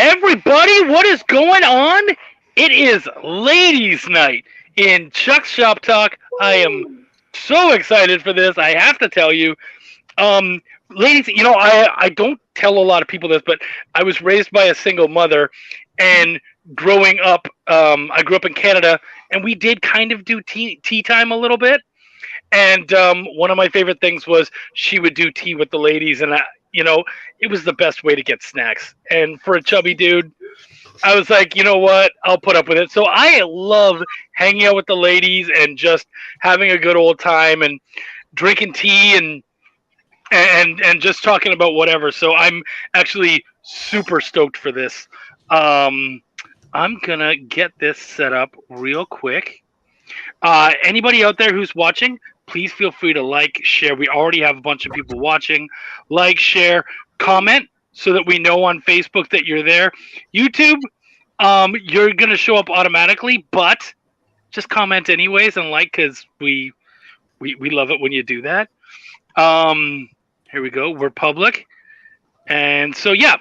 Everybody, what is going on? It is ladies' night in Chuck's Shop Talk. I am so excited for this. I have to tell you, ladies, I don't tell a lot of people this, but I was raised by a single mother, and growing up, I grew up in Canada, and we did kind of do tea time a little bit. And one of my favorite things was she would do tea with the ladies, and it was the best way to get snacks. And for a chubby dude, I was like, you know what? I'll put up with it. So I love hanging out with the ladies and just having a good old time and drinking tea and just talking about whatever. So I'm actually super stoked for this. I'm gonna get this set up real quick. Anybody out there who's watching, please feel free to like, share. We already have a bunch of people watching. Like, share, comment, so that we know on Facebook that you're there. YouTube, you're going to show up automatically, but just comment anyways and like, because we love it when you do that. Here we go. We're public. And so, yeah,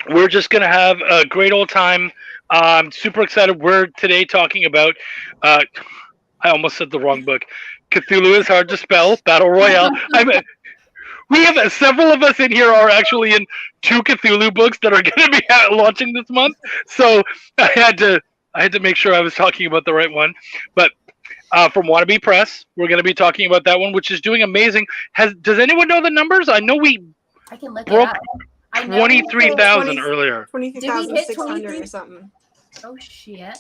we're just going to have a great old time. I'm super excited. We're today talking about, I almost said the wrong book. Cthulhu is Hard to Spell, Battle Royale. We have several of us in here are actually in 2 Cthulhu books that are going to be launching this month. So I had to make sure I was talking about the right one. But from Wannabe Press, we're going to be talking about that one, which is doing amazing. Does anyone know the numbers? I know I can look broke it up. 23,000 earlier. 23,600 or something. Oh shit.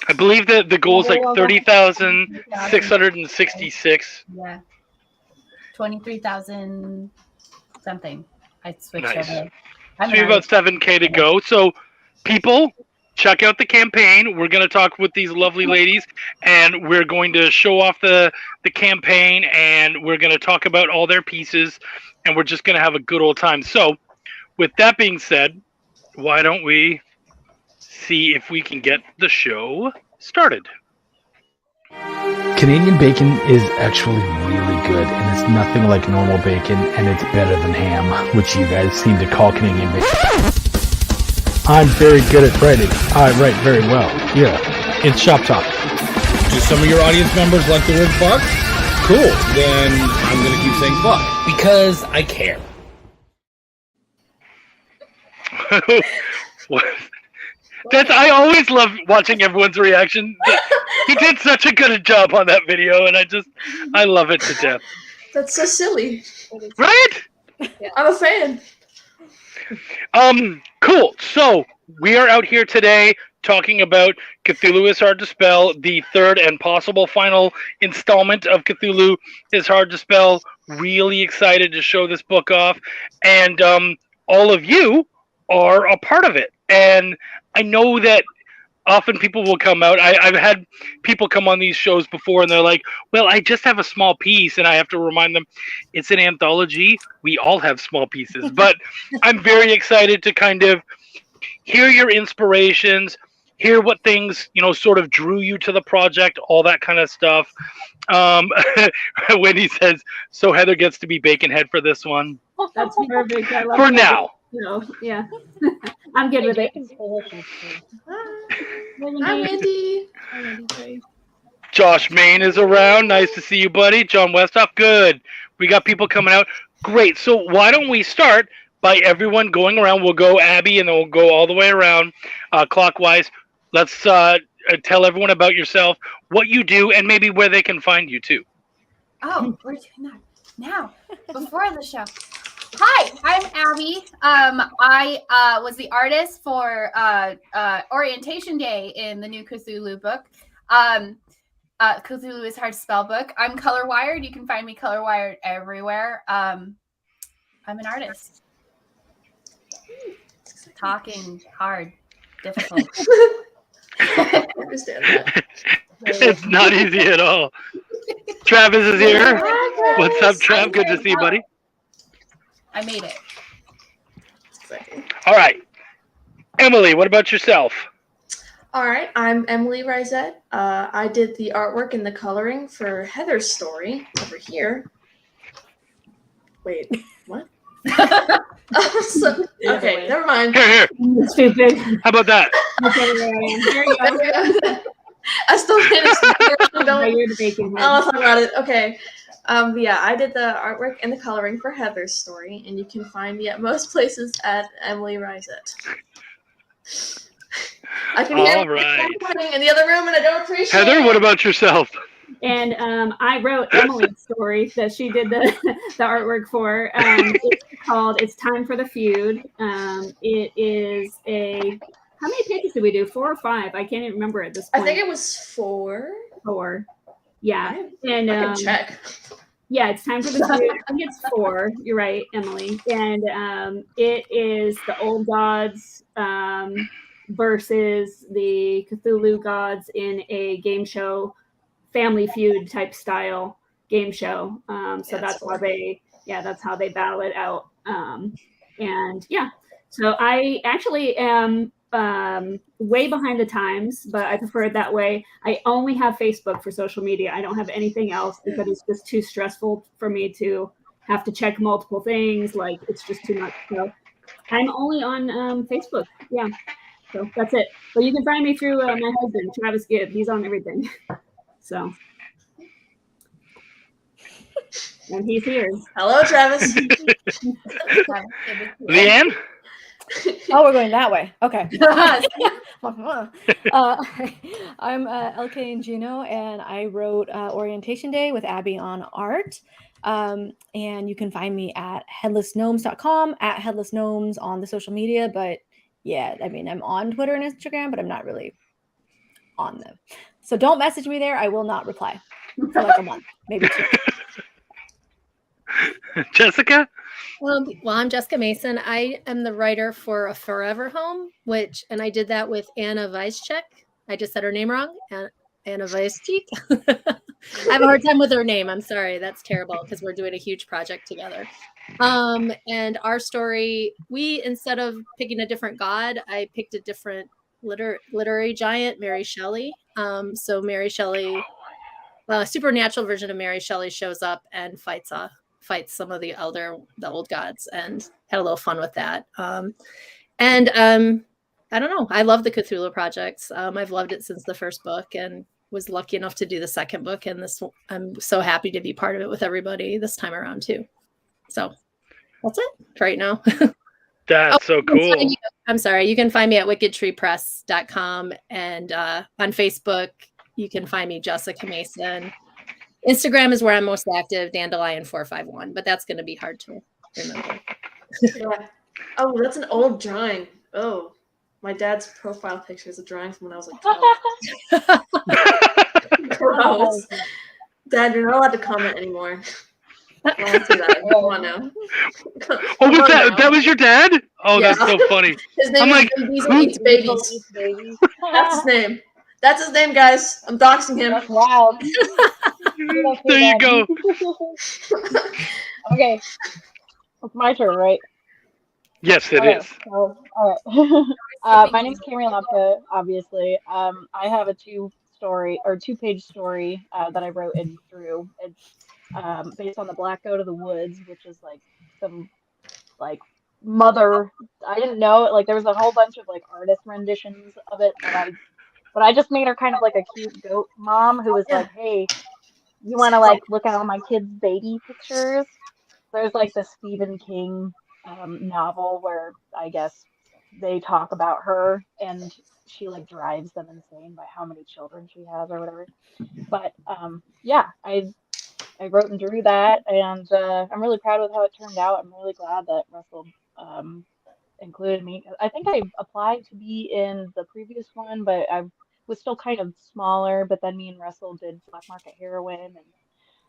I believe that the goal is like 30,666. Yeah. 23,000 something. I switched Nice. over. So we have about 7K to go. So people, check out the campaign. We're going to talk with these lovely ladies, and we're going to show off the campaign, and we're going to talk about all their pieces, and we're just going to have a good old time. So with that being said, why don't we see if we can get the show started? Canadian bacon is actually really good, and it's nothing like normal bacon, and it's better than ham, which you guys seem to call Canadian bacon. I'm very good at writing. I write very well. Yeah, it's Shop Talk. Do some of your audience members like the word fuck? Cool, then I'm going to keep saying fuck, because I care. I always love watching everyone's reaction. He did such a good job on that video, and I love it to death. That's so silly. Right? I'm a fan. Cool. So we are out here today talking about Cthulhu is Hard to Spell, the third and possible final installment of Cthulhu is Hard to Spell. Really excited to show this book off, and all of you are a part of it. And I know that often people will come out. I've had people come on these shows before, and they're like, well, I just have a small piece, and I have to remind them, it's an anthology. We all have small pieces. But I'm very excited to kind of hear your inspirations, hear what things, sort of drew you to the project, all that kind of stuff. When he says, so Heather gets to be Baconhead for this one. That's perfect. I love for that. now. Yeah. I'm good with it. Hi, Wendy. Josh Main is around. Nice to see you, buddy. John Westhoff, good. We got people coming out. Great. So why don't we start by everyone going around? We'll go Abby, and then we'll go all the way around clockwise. Let's tell everyone about yourself, what you do, and maybe where they can find you, too. Oh, we're doing that now, before the show. Hi, I'm Abby. I was the artist for Orientation Day in the new Cthulhu book. Cthulhu is Hard to Spell book. I'm color wired. You can find me color wired everywhere. I'm an artist. Talking hard, difficult. I understand that. It's not easy at all. Travis is here. What's up, Trav? Good to see you, buddy. I made it. All right. Emily, what about yourself? All right, I'm Emily Risette. I did the artwork and the coloring for Heather's story over here. Wait, what? Okay, never mind. Here. Stupid. How about that? Whichever way I am. There you go. I still managed to Now you're the bacon head. I'll talk about it. Okay. Yeah, I did the artwork and the coloring for Heather's story, and you can find me at most places at Emily Risette. I can hear All right. in the other room, and I don't appreciate Heather, what about yourself? And I wrote Emily's story that she did the artwork for. It's called "It's Time for the Feud." It is how many pages did we do? 4 or 5? I can't even remember at this point. I think it was 4. 4. Yeah, and I can check. Yeah, it's time for the feud. I think it's 4. You're right, Emily. And it is the old gods versus the Cthulhu gods in a game show. Family Feud type style game show. So that's how they battle it out. And yeah, so I actually am way behind the times, but I prefer it that way. I only have Facebook for social media. I don't have anything else because it's just too stressful for me to have to check multiple things. Like it's just too much. So I'm only on Facebook. Yeah. So that's it. But you can find me through my husband, Travis Gibb. He's on everything. So, and he's here. Hello, Travis. Leanne? Oh, we're going that way. Okay. I'm LK and Gino, and I wrote Orientation Day with Abby on art. And you can find me at headlessgnomes.com, at headlessgnomes on the social media. But yeah, I mean, I'm on Twitter and Instagram, but I'm not really on them. So don't message me there. I will not reply for like a month, maybe 2. Jessica? Well, I'm Jessica Mason. I am the writer for A Forever Home, and I did that with Anna Weisczyk. I just said her name wrong. Anna Weisczyk. I have a hard time with her name. I'm sorry. That's terrible because we're doing a huge project together. And our story, instead of picking a different god, I picked a different literary giant, Mary Shelley. So Mary Shelley, a supernatural version of Mary Shelley shows up and fights some of the old gods, and had a little fun with that. I don't know. I love the Cthulhu projects. I've loved it since the first book, and was lucky enough to do the second book. And I'm so happy to be part of it with everybody this time around too. So that's it for right now. That's so cool. I'm sorry. You can find me at wickedtreepress.com, and on Facebook, you can find me Jessica Mason. Instagram is where I'm most active, Dandelion451, but that's going to be hard to remember. Yeah. Oh, that's an old drawing. Oh, my dad's profile picture is a drawing from when I was like 12. Gross. Dad, you're not allowed to comment anymore. I won't see that. Come on now. Oh, was that was your dad? Oh, Yeah. that's so funny. His name is Babies and Eats Babies. That's his name. That's his name, guys. I'm doxing him. That's wild. There you go. Okay. It's my turn, right? Yes, it is. So, all right. My name's Cameron Lapka, obviously. I have a 2-page story that I wrote and drew. It's based on the Black Goat of the Woods, which is like some like mother. I didn't know it. Like there was a whole bunch of like artist renditions of it, but I just made her kind of like a cute goat mom who was like, hey, you want to like look at all my kids' baby pictures? There's like the Stephen King novel where I guess they talk about her and she like drives them insane by how many children she has or whatever. But yeah, I wrote and drew that, and I'm really proud of how it turned out. I'm really glad that Russell included me. I think I applied to be in the previous one, but I was still kind of smaller. But then me and Russell did Black Market Heroine,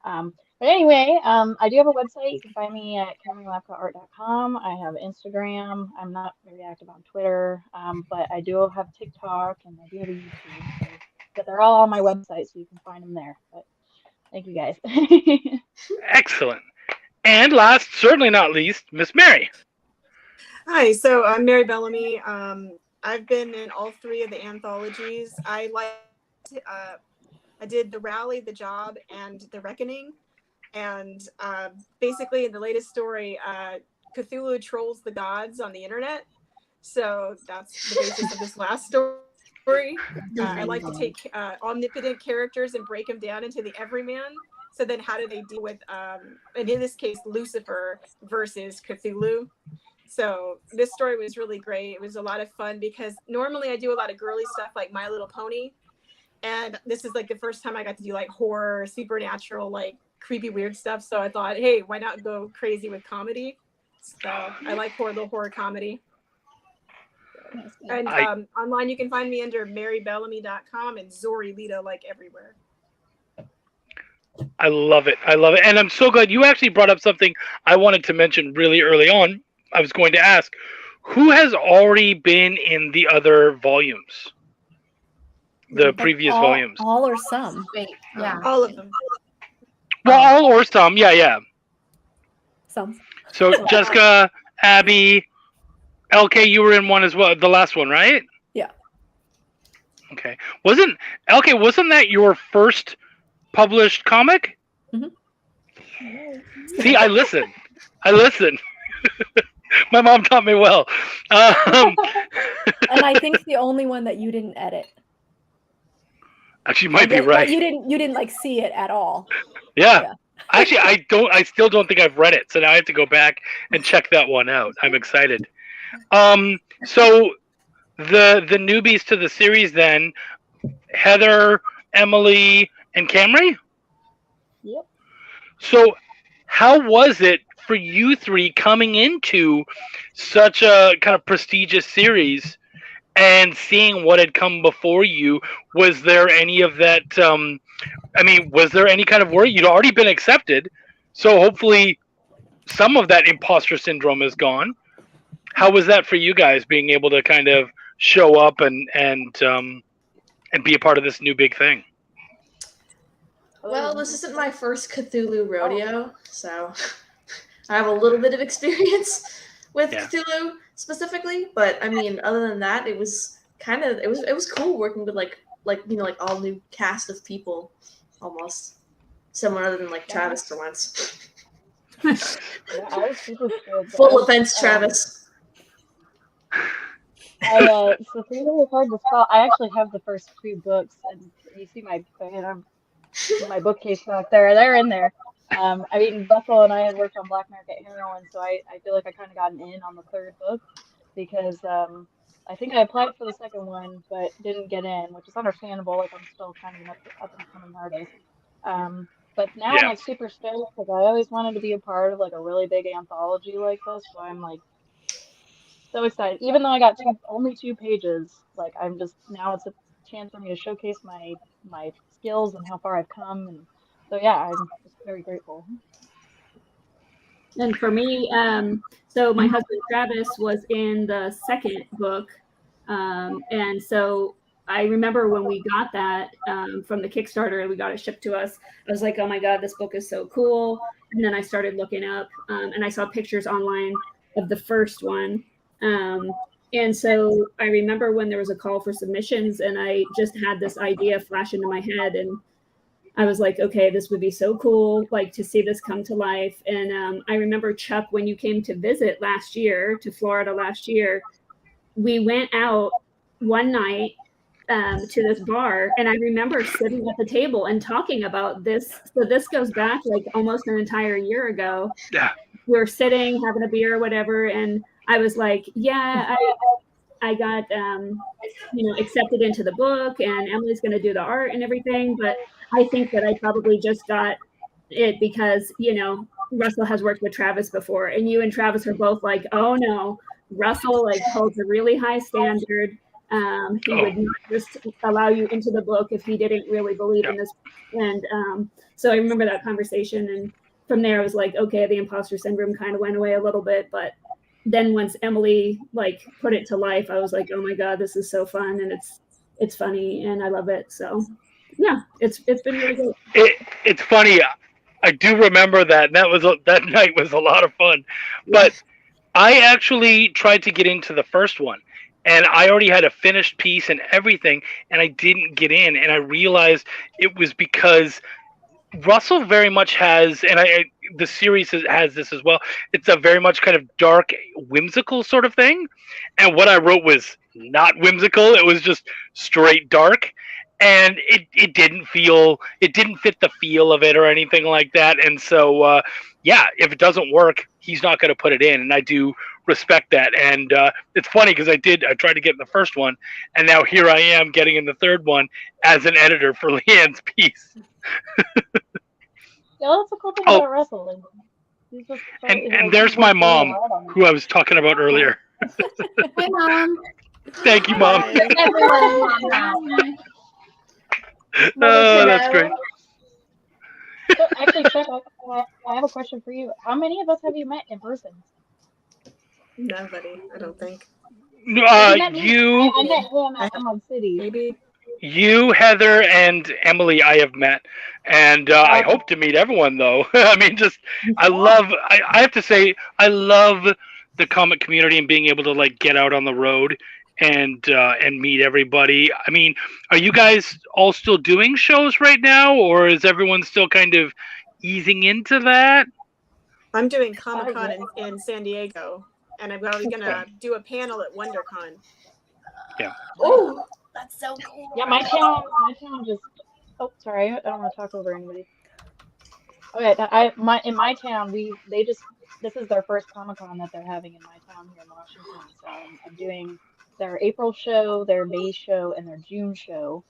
and but anyway, I do have a website. You can find me at CameronLapkaArt.com. I have Instagram. I'm not very active on Twitter, but I do have TikTok and I do have a YouTube. So, but they're all on my website, so you can find them there. But thank you guys. Excellent. And last, certainly not least, Miss Mary. Hi, so I'm Mary Bellamy. I've been in all 3 of the anthologies. I did The Rally, The Job, and The Reckoning. And basically, in the latest story, Cthulhu trolls the gods on the internet. So that's the basis of this last story. I like to take omnipotent characters and break them down into the everyman. So then how do they deal with, and in this case, Lucifer versus Cthulhu. So this story was really great. It was a lot of fun because normally I do a lot of girly stuff like My Little Pony. And this is like the first time I got to do like horror, supernatural, like creepy, weird stuff. So I thought, hey, why not go crazy with comedy? So I like the horror comedy. And online you can find me under marybellamy.com and Zori Lita, like everywhere. I love it. And I'm so glad you actually brought up something I wanted to mention really early on. I was going to ask, who has already been in the other volumes? The previous volumes? All or some? Wait, yeah. All of them. Well, all or some. Yeah. Some. So Jessica, Abby, LK, you were in one as well. The last one, right? Yeah. Okay. Wasn't that your first published comic? Mm-hmm. See, I listen. My mom taught me well. And I think the only one that you didn't edit. Actually, you might be right. You didn't like see it at all. Yeah. Actually, I still don't think I've read it, so now I have to go back and check that one out. I'm excited. So the newbies to the series then, Heather, Emily, and Camry? Yep. So how was it for you three coming into such a kind of prestigious series and seeing what had come before you? Was there any of that, was there any kind of worry? You'd already been accepted, so hopefully some of that imposter syndrome is gone. How was that for you guys, being able to kind of show up and be a part of this new big thing? Well, this isn't my first Cthulhu rodeo, so I have a little bit of experience with Cthulhu specifically, but I mean, other than that, it was cool working with like all new cast of people, almost someone other than like Travis for once. I was super scared. Full offense, Travis. So Cthulhu was hard to spell. I actually have the first 2 books, and you see my bookcase back there. They're in there. Russell and I had worked on Black Market Heroin, so I feel like I kind of got an in on the 3rd book because I think I applied for the 2nd one, but didn't get in, which is understandable. Like, I'm still kind of an up and coming artist. But now I'm like super stoked because I always wanted to be a part of like a really big anthology like this, so I'm like so excited. Even though I got only 2 pages, like now it's a chance for me to showcase my skills and how far I've come, and so I'm just very grateful. And for me, so my husband Travis was in the 2nd book, and so I remember when we got that from the Kickstarter and we got it shipped to us, I was like, oh my God, this book is so cool. And then I started looking up and I saw pictures online of the first one. And so I remember when there was a call for submissions and I just had this idea flash into my head, and I was like, okay, this would be so cool, like to see this come to life. And I remember, Chuck, when you came to visit to Florida last year, we went out one night to this bar, and I remember sitting at the table and talking about this. So this goes back like almost an entire year ago. Yeah. We were sitting, having a beer or whatever, and I was like, I got accepted into the book, and Emily's going to do the art and everything. But I think that I probably just got it because, Russell has worked with Travis before, and you and Travis are both like, oh no, Russell like holds a really high standard. He would not just allow you into the book if he didn't really believe in this. And so I remember that conversation, and from there I was like, okay, the imposter syndrome kind of went away a little bit, but then once Emily like put it to life, I was like, oh my God, this is so fun, and it's funny, and I love it. So yeah, it's been really good. It's funny. I do remember that. And that night was a lot of fun. But I actually tried to get into the first one, and I already had a finished piece and everything, and I didn't get in. And I realized it was because Russell very much has, and the series has this as well. It's a very much kind of dark, whimsical sort of thing. And what I wrote was not whimsical. It was just straight dark. And it didn't fit the feel of it or anything like that. And so, yeah, if it doesn't work, he's not going to put it in. And I do respect that. And it's funny because I tried to get in the first one, and now here I am getting in the third one as an editor for Leanne's piece. Yeah, that's a cool thing about wrestling. And there's my mom, who I was talking about earlier. Hi, Mom. Thank you, Mom. Everyone's mom now. Oh, that's great. So actually, Chuck, I have a question for you. How many of us have you met in person? Nobody, I don't think. You, I met him at Emerald City. Maybe. You, Heather, and Emily, I have met, and I hope to meet everyone. Though I mean, I have to say, I love the comic community and being able to like get out on the road and meet everybody. I mean, are you guys all still doing shows right now, or is everyone still kind of easing into that? I'm doing Comic-Con in San Diego, and I'm probably gonna do a panel at WonderCon. Yeah. Oh, that's so cool. Yeah, my town just. Oh, sorry, I don't want to talk over anybody. Okay, in my town, this is their first Comic-Con that they're having in my town here in Washington. So I'm doing their April show, their May show, and their June show,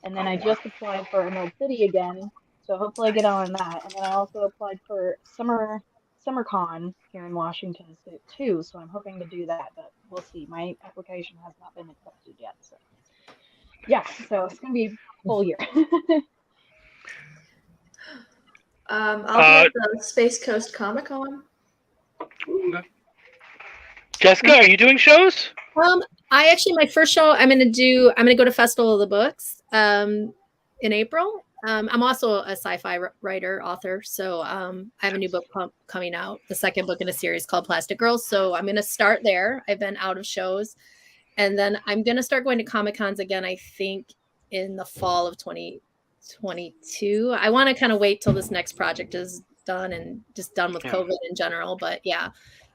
and then I just applied for Emerald City again. So hopefully I get on that, and then I also applied for SummerCon here in Washington too. So I'm hoping to do that, but we'll see. My application has not been accepted yet. So yeah, so it's gonna be a full year. I'll be at the Space Coast Comic Con. Okay. Jessica, are you doing shows? I actually, my first show I'm gonna go to Festival of the Books in April. I'm also a sci-fi writer, author, so I have a new book coming out, the second book in a series called Plastic Girls. So I'm gonna start there. I've been out of shows, and then I'm gonna start going to Comic-Cons again, I think in the fall of 2022. I want to kind of wait till this next project is done and just done with COVID in general. But yeah,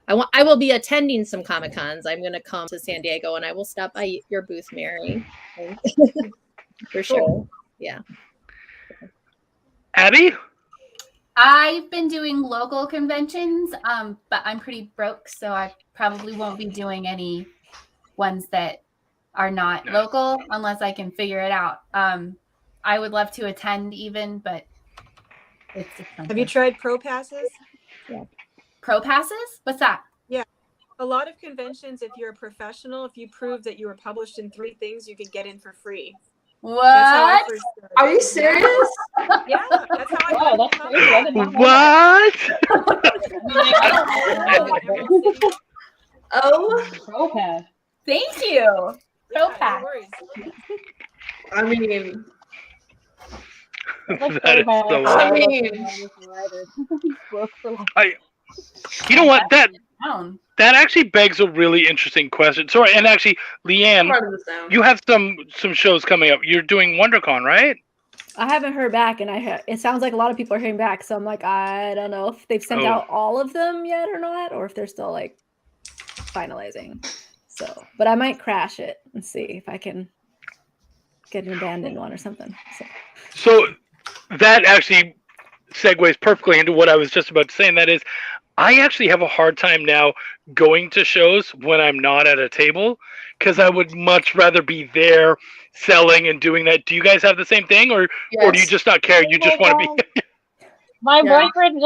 I will be attending some Comic-Cons. I'm going to come to San Diego, and I will stop by your booth, Mary, for sure. Yeah. Abby? I've been doing local conventions, but I'm pretty broke, so I probably won't be doing any ones that are not local unless I can figure it out. I would love to attend even, but it's expensive. Have you tried Pro Passes? Yeah. Pro Passes? What's that? Yeah. A lot of conventions, if you're a professional, if you prove that you were published in 3 things, you can get in for free. What? That's how I first started. Are you serious? Yeah, that's how I Wow, that's crazy. What? Oh, Pro Pass. Thank you. Pro Yeah, Pass. no worries. I mean, That is so I weird. mean, You know what? That Down. actually begs a really interesting question. Sorry, and actually, Leanne, part of the sound. you have some shows coming up. You're doing WonderCon, right? I haven't heard back, and it sounds like a lot of people are hearing back. So I'm like, I don't know if they've sent out all of them yet or not, or if they're still like finalizing. So, but I might crash it and see if I can get an abandoned one or something. So that actually segues perfectly into what I was just about to say, and that is, I actually have a hard time now going to shows when I'm not at a table, because I would much rather be there selling and doing that. Do you guys have the same thing, or do you just not care? You just want to be. My boyfriend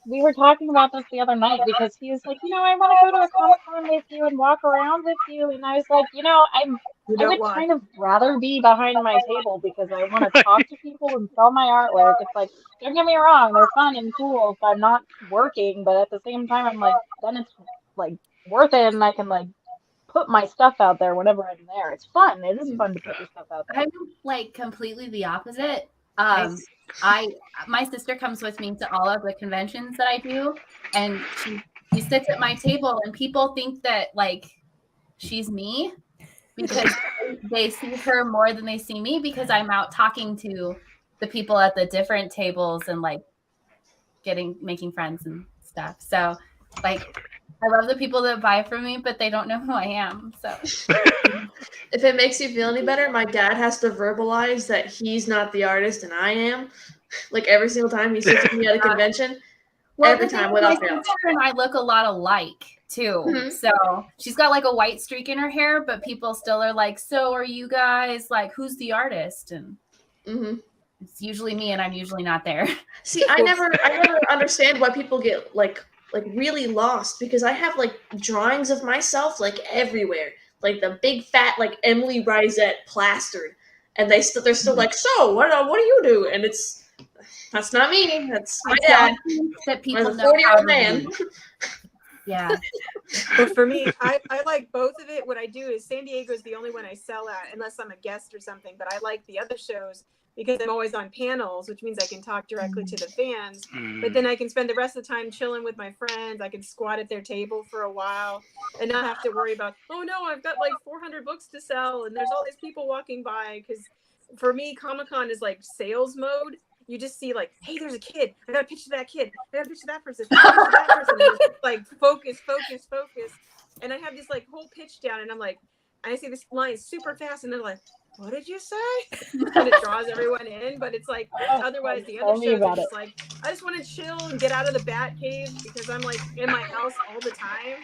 we were talking about this the other night because he was like, I want to go to a Comic-Con with you and walk around with you. And I was like, I would kind of rather be behind my table because I want to talk to people and sell my artwork. It's like, don't get me wrong, they're fun and cool if I'm not working, but at the same time, I'm like, then it's like worth it, and I can like put my stuff out there whenever I'm there. It's fun. It is fun to put your stuff out there. I'm like completely the opposite. Nice. My sister comes with me to all of the conventions that I do, and she sits at my table, and people think that like she's me because they see her more than they see me because I'm out talking to the people at the different tables and like making friends and stuff. So like I love the people that buy from me, but they don't know who I am. So if it makes you feel any better, my dad has to verbalize that he's not the artist and I am. Like every single time he sits with me at a convention, every time without fail. My sister and I look a lot alike too. Mm-hmm. So she's got like a white streak in her hair, but people still are like, "So are you guys like who's the artist?" And it's usually me, and I'm usually not there. See, I never understand why people get like really lost, because I have like drawings of myself like everywhere, like the big fat like Emily Risette plastered, and they're still like, so what do you do? And that's not me. That's my dad. That people I'm a 40-year-old man. Yeah. Well, for me, I like both of it. What I do is San Diego is the only one I sell at, unless I'm a guest or something. But I like the other shows because I'm always on panels, which means I can talk directly to the fans. But then I can spend the rest of the time chilling with my friends. I can squat at their table for a while and not have to worry about, oh no, I've got like 400 books to sell and there's all these people walking by. Because for me, Comic-Con is like sales mode. You just see like, hey, there's a kid. I got a picture of that kid. I got a picture of that person. Like focus. And I have this like whole pitch down, and I'm like, I see this line super fast, and they're like, what did you say? And it draws everyone in, but it's like otherwise the other shows are just like, I just want to chill and get out of the bat cave because I'm like in my house all the time.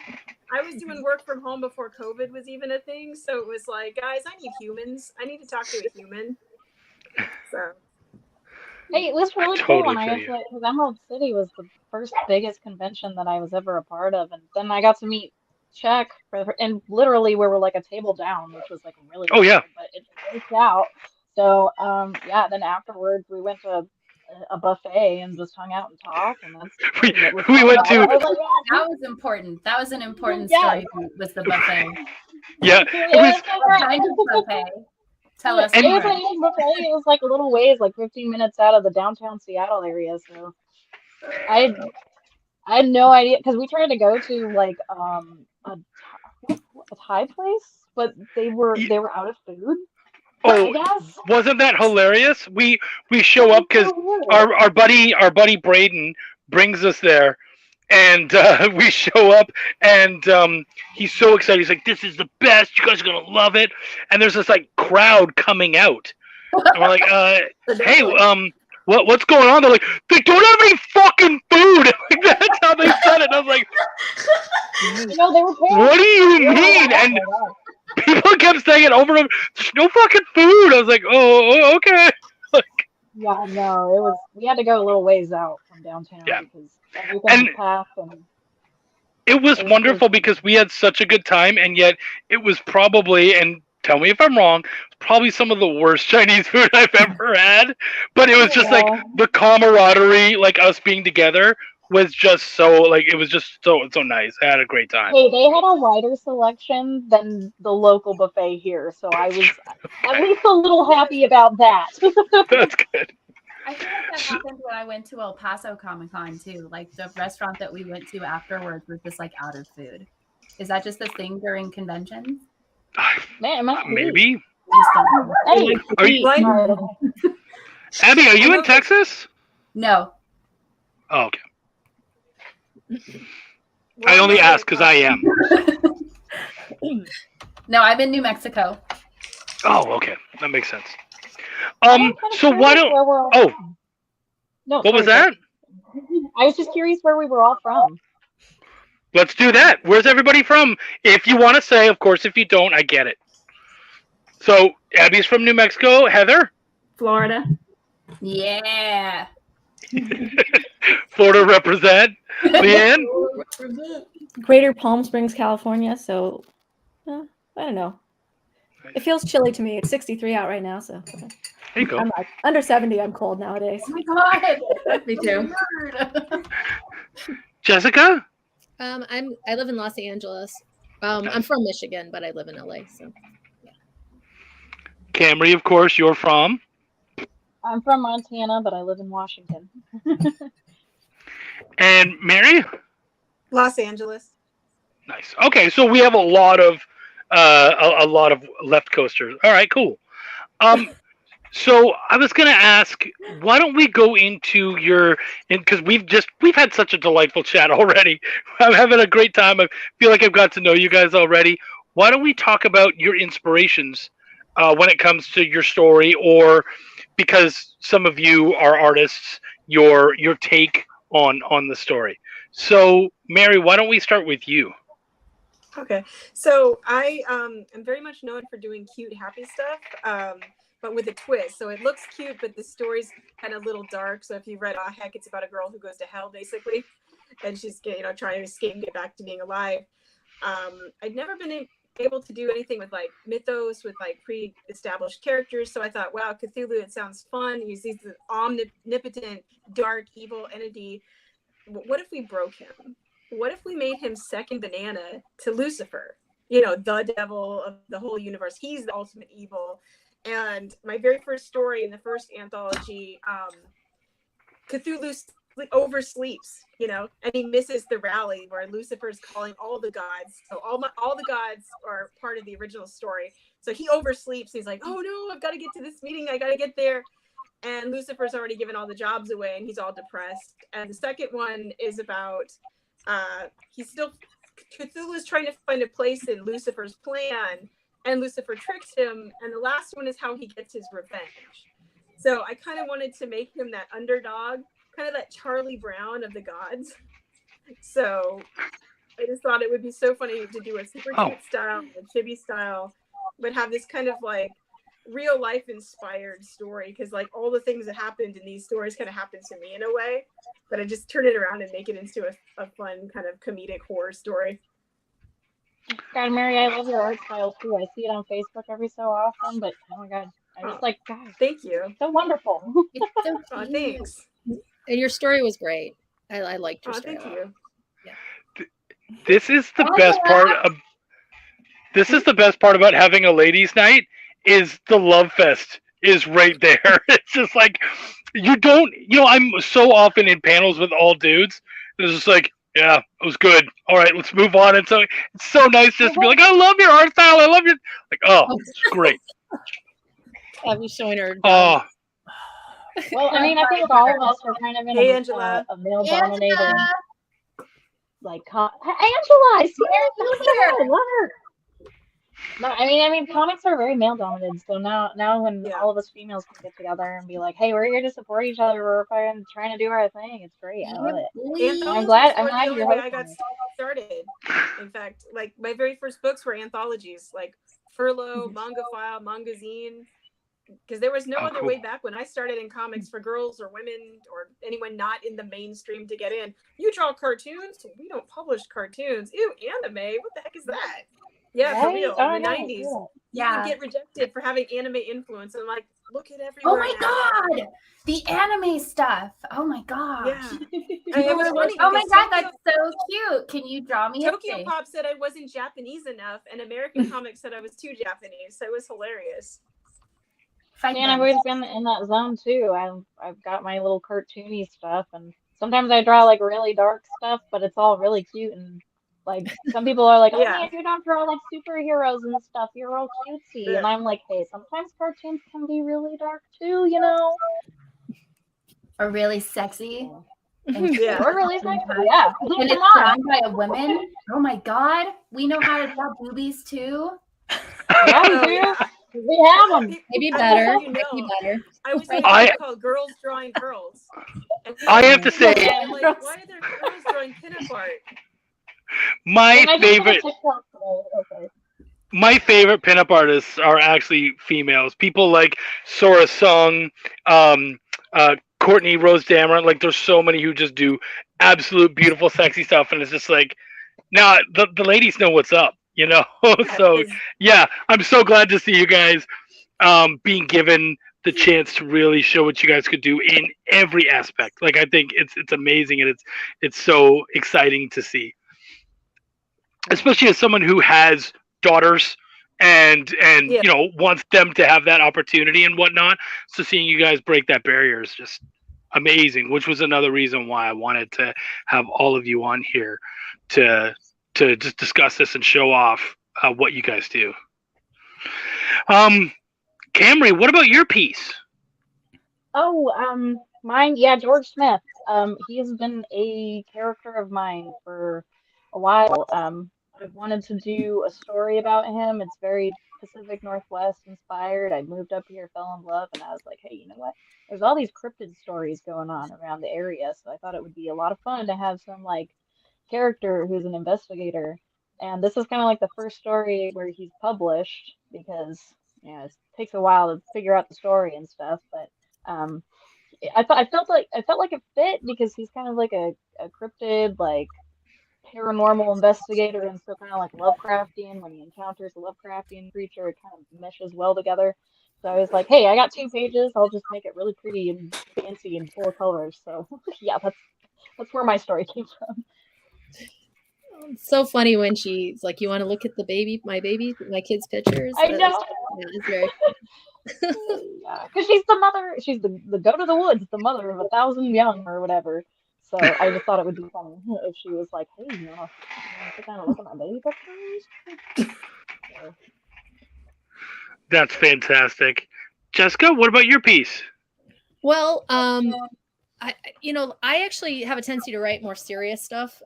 I was doing work from home before COVID was even a thing, so it was like, guys, I need humans. I need to talk to a human. So. Hey, it was really cool when I got to, because Emerald City was the first biggest convention that I was ever a part of, and then I got to meet Chuck, and literally we were like a table down, which was like really weird, but it worked out. So then afterwards we went to a buffet and just hung out and talked, and that's we went to that was important. That was an important story. Was the buffet? Yeah, it was buffet. Tell us. It was like buffet. It was like a little ways, like 15 minutes out of the downtown Seattle area. So I had no idea, because we tried to go to like a Thai place, but they were out of food. Oh, wasn't that hilarious? We show up because our buddy Braden brings us there, and we show up, and he's so excited. He's like, "This is the best. You guys are gonna love it." And there's this like crowd coming out, and we're like, "Hey, what's going on?" They're like, "They don't have any fucking food." Like, that's how they said it. And I was like, "What do you mean?" And people kept saying it over and over. There's no fucking food. I was like, "Oh, okay." Like, yeah, no, it was. We had to go a little ways out from downtown because everything was packed. And it was wonderful because we had such a good time, and yet it was probably, and tell me if I'm wrong, probably some of the worst Chinese food I've ever had. But it was just like the camaraderie, like us being together, was just so like it was just so nice. I had a great time. Hey, they had a wider selection than the local buffet here, so I was at least a little happy about that. That's good. I feel like that happened when I went to El Paso Comic-Con too. Like the restaurant that we went to afterwards was just like out of food. Is that just a thing during conventions? Man, it must be. Maybe. Hey, Abby, are you in Texas? No. Oh, okay. I only ask because I am. No, I'm in New Mexico. Oh, okay, that makes sense. So why don't? Oh, no. What was that? I was just curious where we were all from. Let's do that. Where's everybody from? If you want to say, of course. If you don't, I get it. So Abby's from New Mexico. Heather? Florida. Yeah. Florida represent. Leanne? Greater Palm Springs, California. So, I don't know. It feels chilly to me. It's 63 out right now, so. Okay. There you go. I'm like, under 70, I'm cold nowadays. Oh my God. Me too. Jessica? I live in Los Angeles. I'm from Michigan, but I live in LA. So. Yeah. Camry, of course, you're from? I'm from Montana, but I live in Washington. And Mary? Los Angeles. Nice. Okay, so we have a lot of left coasters. All right, cool. So I was going to ask, why don't we go into because we've had such a delightful chat already. I'm having a great time. I feel like I've got to know you guys already. Why don't we talk about your inspirations when it comes to your story, or because some of you are artists, your take on the story. So Mary, why don't we start with you? Okay, so I am very much known for doing cute, happy stuff, but with a twist. So it looks cute, but the story's kind of a little dark. So if you read Aw Heck, it's about a girl who goes to hell, basically, and she's trying to escape and get back to being alive. I'd never been able to do anything with like mythos with like pre-established characters, so I thought, wow, Cthulhu, it sounds fun. He's this omnipotent, dark, evil entity. What if we broke him? What if we made him second banana to Lucifer? The devil of the whole universe. He's the ultimate evil. And my very first story in the first anthology, Cthulhu oversleeps, and he misses the rally where Lucifer's calling all the gods. So all the gods are part of the original story. So he oversleeps. He's like, oh no, I've got to get to this meeting. I got to get there. And Lucifer's already given all the jobs away and he's all depressed. And the second one is about Cthulhu's trying to find a place in Lucifer's plan, and Lucifer tricks him. And the last one is how he gets his revenge. So I kind of wanted to make him that underdog, kind of that Charlie Brown of the gods. So I just thought it would be so funny to do a super cute style, a chibi style, but have this kind of like real life inspired story, because like all the things that happened in these stories kind of happened to me in a way, but I just turn it around and make it into a fun kind of comedic horror story. God, Mary, I love your art style too. I see it on Facebook every so often, but oh my God, I just like, God, thank you. So wonderful. It's so cute. Thanks. And your story was great. I liked your story. Thank you. Yeah. This is the best part of. This is the best part about having a ladies' night. Is the love fest is right there. It's just like I'm so often in panels with all dudes. It's just like, yeah, it was good. All right, let's move on. And so it's so nice just to be like, I love your art style. I love your it's great. Have you showing her? Oh. Well, I mean, I think all of us were kind of in a male-dominated, like, Angela, I see her. I love her. No, I mean, comics are very male-dominated. So now when all of us females can get together and be like, "Hey, we're here to support each other. We're trying to do our thing." It's great. I love it. I'm glad you're hosting. I got started. In fact, like my very first books were anthologies, like Furlough, Manga File, Mangazine, because there was no other way back when I started in comics for girls or women or anyone not in the mainstream to get in. You draw cartoons? We don't publish cartoons. Ew, anime? What the heck is that? Yeah, for real. In the 90s, you would get rejected for having anime influence. And I'm like, look at everyone. Oh my God, the anime stuff. Oh my God. Yeah. It was funny. Oh my God, that's so cute. Can you draw me? Tokyo Pop said I wasn't Japanese enough, and American Comics said I was too Japanese. So it was hilarious. And I've always been in that zone too. I've got my little cartoony stuff, and sometimes I draw like really dark stuff, but it's all really cute. And like some people are like, "Oh man, you don't draw like superheroes and stuff. You're all cutesy." And I'm like, "Hey, sometimes cartoons can be really dark too, you know, or really sexy." Or really sexy. Yeah, and it's drawn by a woman. Oh my God, we know how to draw boobies too. Yeah, we do. We have them. Maybe better. Maybe better. I was thinking called Girls Drawing Girls. I have to say, like, why are there girls drawing pinup art? My favorite pinup artists are actually females. People like Sora Sung, Courtney Rose Dameron. Like, there's so many who just do absolute beautiful, sexy stuff, and it's just like, now the ladies know what's up, you know. So yeah, I'm so glad to see you guys being given the chance to really show what you guys could do in every aspect. Like, I think it's amazing, and it's so exciting to see, especially as someone who has daughters and wants them to have that opportunity and whatnot. So seeing you guys break that barrier is just amazing, which was another reason why I wanted to have all of you on here to just discuss this and show off what you guys do. Camry, what about your piece? Oh, mine, yeah, George Smith. He has been a character of mine for a while. I've wanted to do a story about him. It's very Pacific Northwest inspired. I moved up here, fell in love, and I was like, hey, you know what? There's all these cryptid stories going on around the area, so I thought it would be a lot of fun to have some like character who's an investigator. And this is kind of like the first story where he's published because, you know, it takes a while to figure out the story and stuff, but um I felt like it fit because he's kind of like a cryptid, like paranormal investigator, and so kind of like Lovecraftian. When he encounters a Lovecraftian creature, it kind of meshes well together. So I was like, hey, I got 2 pages. I'll just make it really pretty and fancy and full of colors. So yeah, that's where my story came from. It's so funny when she's like, "You want to look at my kid's pictures?" I know. It's very Yeah, because she's the mother. She's the goat of the woods, the mother of 1,000 young or whatever. So I just thought it would be funny if she was like, "Hey, you know, sit down and look at my baby pictures." So, That's fantastic. Jessica, what about your piece? well. I actually have a tendency to write more serious stuff.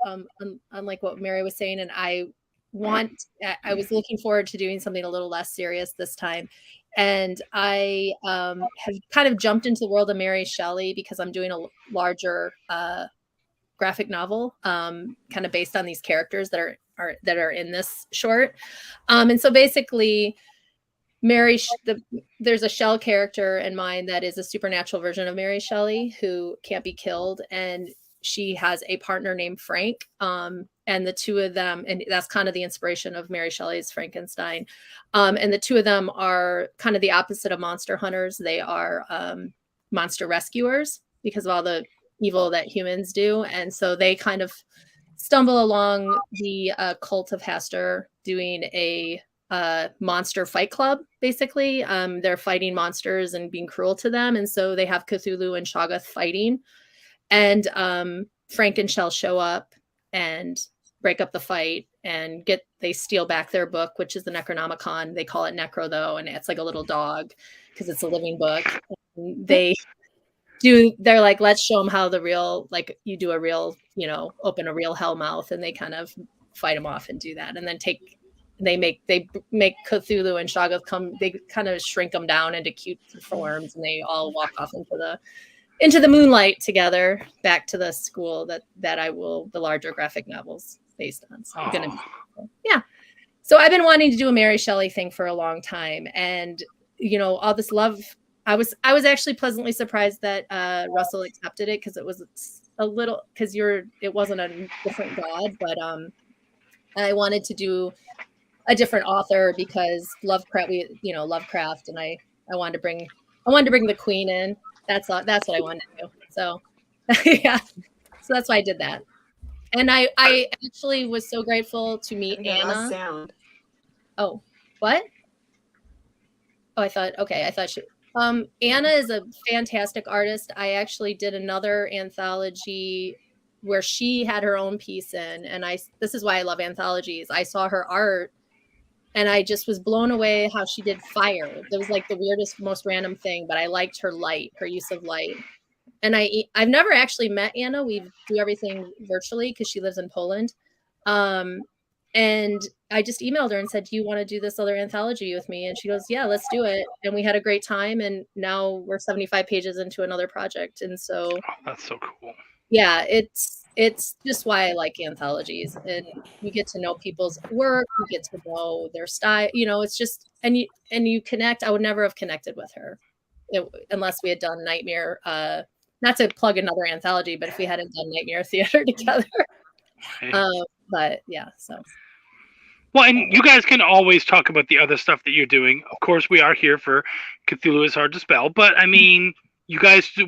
Unlike what Mary was saying, and I was looking forward to doing something a little less serious this time. And I have kind of jumped into the world of Mary Shelley because I'm doing a larger graphic novel, kind of based on these characters that are in this short. And so basically, there's a Shell character in mine that is a supernatural version of Mary Shelley who can't be killed, and she has a partner named Frank. And the two of them, and that's kind of the inspiration of Mary Shelley's Frankenstein. And the two of them are kind of the opposite of monster hunters. They are monster rescuers because of all the evil that humans do. And so they kind of stumble along the cult of Hastur doing a monster fight club, basically. They're fighting monsters and being cruel to them. And so they have Cthulhu and Shoggoth fighting. And Frank and Shell show up and break up the fight and they steal back their book, which is the Necronomicon. They call it Necro though, and it's like a little dog because it's a living book. And they're like, let's show them how you do a real, open a real hell mouth, and they kind of fight them off and do that. And then they make Cthulhu and Shoggoth come, they kind of shrink them down into cute forms, and they all walk off into the moonlight together back to the school that the larger graphic novels based on. So yeah. So I've been wanting to do a Mary Shelley thing for a long time. And, all this love, I was actually pleasantly surprised that Russell accepted it, because it was a little, it wasn't a different god, but I wanted to do a different author because Lovecraft, and I wanted to bring the queen in. That's what I wanted to do. So yeah, so that's why I did that. And I actually was so grateful to meet Anna. Sound. Oh, what? Oh, I thought she. Anna is a fantastic artist. I actually did another anthology where she had her own piece in, and this is why I love anthologies. I saw her art, and I just was blown away how she did fire. It was like the weirdest, most random thing, but I liked her use of light. And I've never actually met Anna. We do everything virtually because she lives in Poland. And I just emailed her and said, do you want to do this other anthology with me? And she goes, yeah, let's do it. And we had a great time. And now we're 75 pages into another project. And so that's so cool. Yeah, it's just why I like anthologies, and you get to know people's work, you get to know their style, it's just, and you connect. I would never have connected with her unless we had done Nightmare, not to plug another anthology, but if we hadn't done Nightmare Theater together. But yeah, so. Well, and you guys can always talk about the other stuff that you're doing. Of course, we are here for Cthulhu is Hard to Spell, but I mean,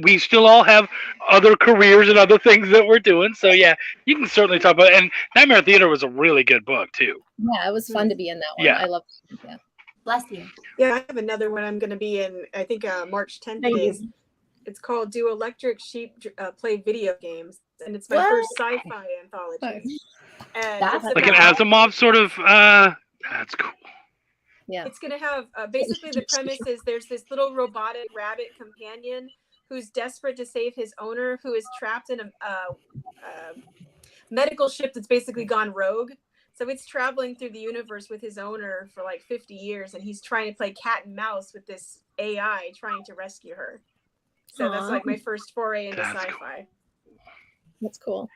we still all have other careers and other things that we're doing. So yeah, you can certainly talk about it. And Nightmare Theater was a really good book too. Yeah, it was fun to be in that one. Yeah. I love it. Yeah. Bless you. Yeah, I have another one I'm going to be in, I think March 10th it is. It's called Do Electric Sheep Play Video Games? And it's my first sci-fi anthology. And That's it's like an about- Asimov sort of, that's cool. Yeah. It's going to have basically the premise is there's this little robotic rabbit companion who's desperate to save his owner, who is trapped in a medical ship that's basically gone rogue. So it's traveling through the universe with his owner for like 50 years, and he's trying to play cat and mouse with this AI trying to rescue her. So that's like my first foray into sci-fi. That's cool.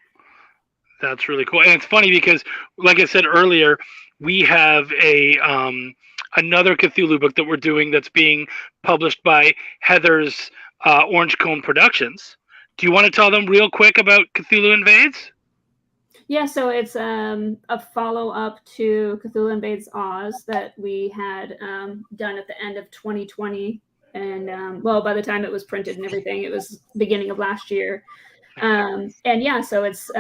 That's really cool. And it's funny because, like I said earlier, we have a another Cthulhu book that we're doing that's being published by Heather's Orange Cone Productions. Do you want to tell them real quick about Cthulhu Invades? Yeah, so it's a follow-up to Cthulhu Invades Oz that we had done at the end of 2020. And, well, by the time it was printed and everything, it was beginning of last year. And, yeah, so it's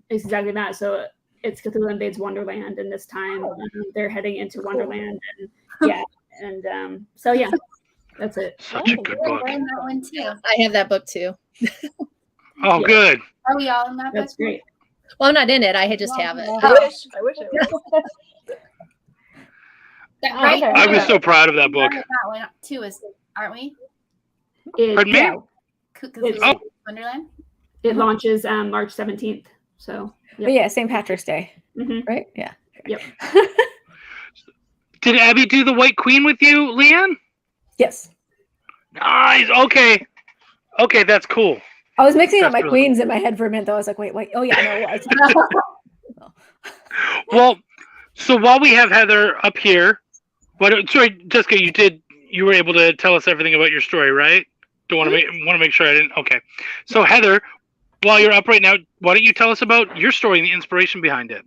exactly that. So it's Cthulhu Invades Wonderland, and this time they're heading into Wonderland. And, yeah, and so, yeah, that's it. Such a good book. I'm that one too. I have that book too. Oh, good. Are we all in that book? That's great. Well, I'm not in it. I just have it. I wish I was. Right? I was so proud of that book. That one too is, aren't we? Pardon me? Yeah, Cthulhu Wonderland. it launches March 17th. So, But yeah, St. Patrick's Day, Mhm. right? Yeah. Yep. Did Abby do the White Queen with you, Leanne? Yes. Nice. Okay. Okay, that's cool. I was mixing up That's my really queens in my head for a minute, though. I was like, wait. Oh, yeah, no, it was. Well, so while we have Heather up here, sorry, Jessica, you were able to tell us everything about your story, right? Want to make sure I didn't. Okay. So Heather, while you're up right now, why don't you tell us about your story and the inspiration behind it?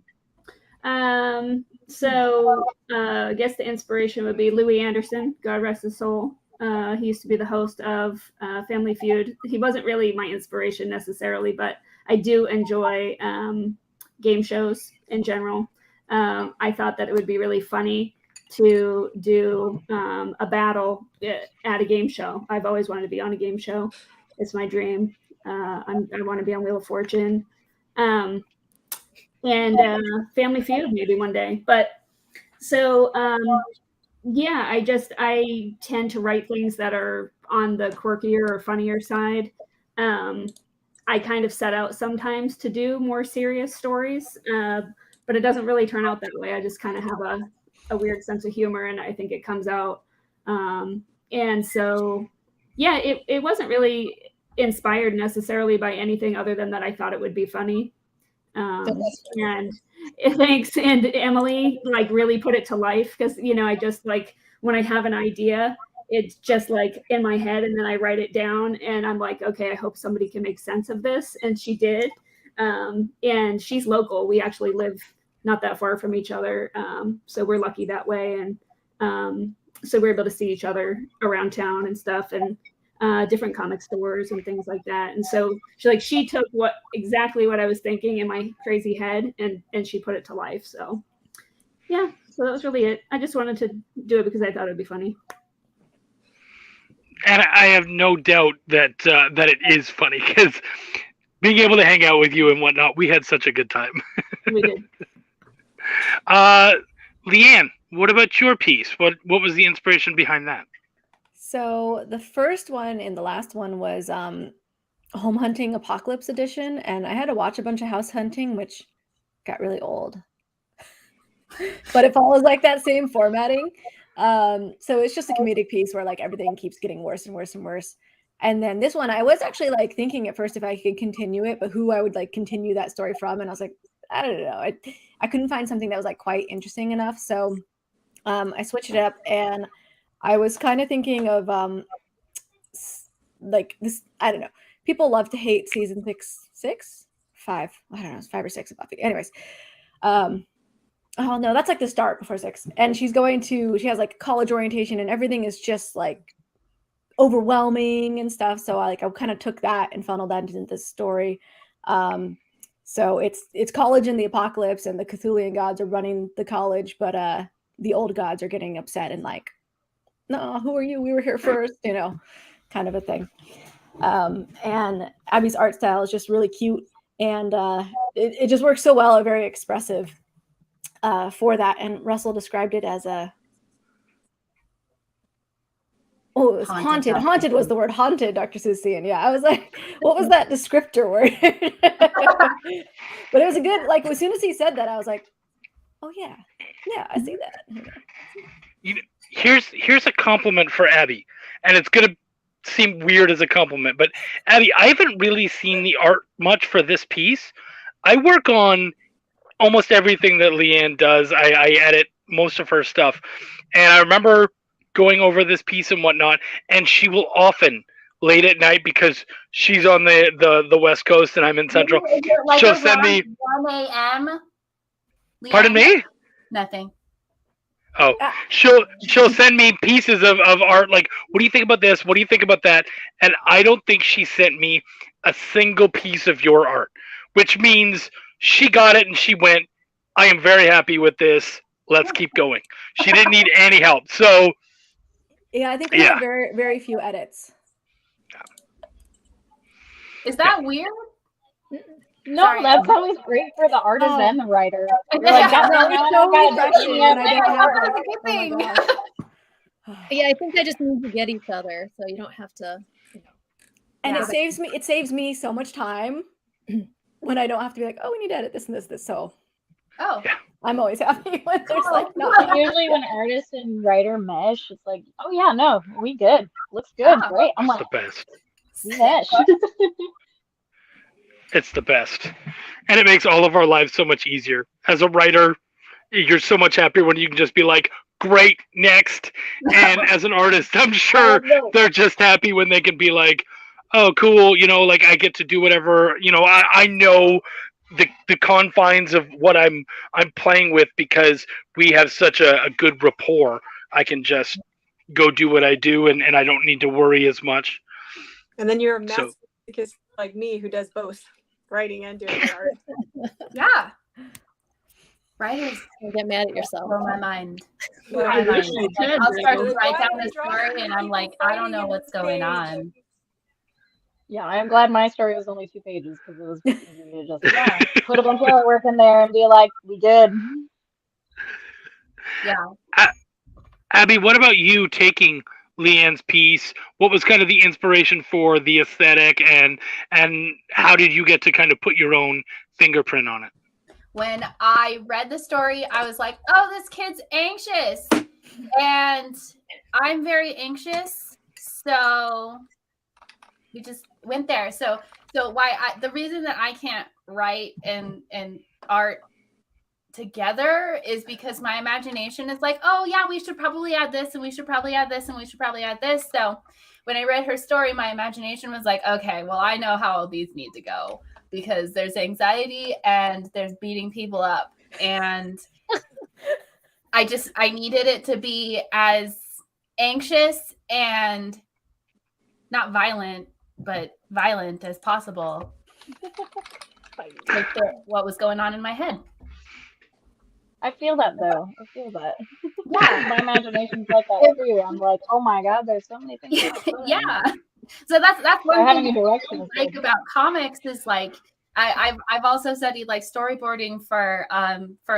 So I guess the inspiration would be Louis Anderson, God rest his soul. He used to be the host of Family Feud. He wasn't really my inspiration necessarily, but I do enjoy game shows in general. I thought that it would be really funny to do a battle at a game show. I've always wanted to be on a game show. It's my dream. I want to be on Wheel of Fortune. And Family Feud maybe one day. But so yeah, I tend to write things that are on the quirkier or funnier side. I kind of set out sometimes to do more serious stories, but it doesn't really turn out that way. I just kind of have a weird sense of humor, and I think it comes out. And so, yeah, it wasn't really inspired necessarily by anything other than that I thought it would be funny. And thanks. And Emily really put it to life because, I just when I have an idea, it's just in my head and then I write it down and I'm like, okay, I hope somebody can make sense of this. And she did. And she's local. We actually live not that far from each other. So we're lucky that way. And so we're able to see each other around town and stuff and different comic stores and things like that. And so she took exactly what I was thinking in my crazy head and she put it to life. So yeah, so that was really it. I just wanted to do it because I thought it'd be funny. And I have no doubt that that it is funny because being able to hang out with you and whatnot, we had such a good time. We did. Leanne, what about your piece? What was the inspiration behind that? So the first one and the last one was Home Hunting Apocalypse Edition, and I had to watch a bunch of house hunting, which got really old. But it follows that same formatting. So it's just a comedic piece where everything keeps getting worse and worse and worse. And then this one, I was actually thinking at first if I could continue it, but who I would continue that story from. And I was like, I don't know. I couldn't find something that was quite interesting enough. So I switched it up and I was kind of thinking of this, I don't know. People love to hate season 5. I don't know, it's 5 or 6 of Buffy. Anyways. Oh no, that's the start before 6. And she has college orientation and everything is just overwhelming and stuff. So I kind of took that and funneled that into this story. So it's college in the apocalypse and the Cthulhian gods are running the college, but the old gods are getting upset and no, who are you? We were here first, kind of a thing. And Abby's art style is just really cute and it just works so well, very expressive for that. And Russell described it as Oh, it was haunted. Haunted was the word. Haunted, Dr. Susian. Yeah, I was like, what was that descriptor word? But it was a good, like, as soon as he said that, I was like, oh, yeah. Yeah, I see that. Here's a compliment for Abby, and it's going to seem weird as a compliment, but Abby, I haven't really seen the art much for this piece. I work on almost everything that Leanne does. I edit most of her stuff, and I remember going over this piece and whatnot, and she will often late at night, because she's on the West Coast and I'm in Central, Like she'll send me 1 a.m. Pardon me? Nothing. Oh, she'll send me pieces of art, like, what do you think about this? What do you think about that? And I don't think she sent me a single piece of your art, which means she got it and she went, I am very happy with this. Let's keep going. She didn't need any help. So yeah, I think we have very, very few edits. Is that weird? No, Sorry. that's always great for the artist and the writer. You're Yeah, like, no, "God, it's no, so I gotta refreshing do when I it." don't have That's it. a good Oh my thing. gosh. Yeah, I think I just need to get each other, so you don't have to. And Yeah. it saves me so much time when I don't have to be like, oh, we need to edit this and this. So Oh. I'm always happy when there's like And nothing. usually when artist and writer mesh, it's like, oh yeah, no, we good. Looks good, Yeah. great. I'm it's like, the best. we mesh. It's the best. And it makes all of our lives so much easier. As a writer, you're so much happier when you can just be like, great, next. And as an artist, I'm sure they're just happy when they can be like, oh, cool, like I get to do whatever, I know the confines of what I'm playing with, because we have such a good rapport. I can just go do what I do, and I don't need to worry as much. And then you're a masochist like me who does both writing and doing the art. Yeah. Writers Don't get mad at yourself. blow my mind. Blow Yeah, my mind. you Like, can, I'll start to Rachel. write down a story and I'm like, I don't know what's going on. Yeah, I'm glad my story was only 2 pages because it was easy to just put a bunch of artwork in there and be like, we good. Yeah. Abby, what about you taking Leanne's piece? What was kind of the inspiration for the aesthetic, and how did you get to kind of put your own fingerprint on it? When I read the story, I was like, oh, this kid's anxious. And I'm very anxious. So we just went there. So the reason that I can't write and art together is because my imagination is like, oh yeah, we should probably add this, and we should probably add this, and we should probably add this. So when I read her story, my imagination was like, okay, well, I know how all these need to go, because there's anxiety and there's beating people up, and I needed it to be as anxious and not violent, but violent as possible. Like what was going on in my head. I feel that though. I feel that. Yeah. My imagination's like that too. I'm like, oh my god, there's so many things. Yeah. So that's one having thing a direction. I like about comics is like I've also studied like storyboarding for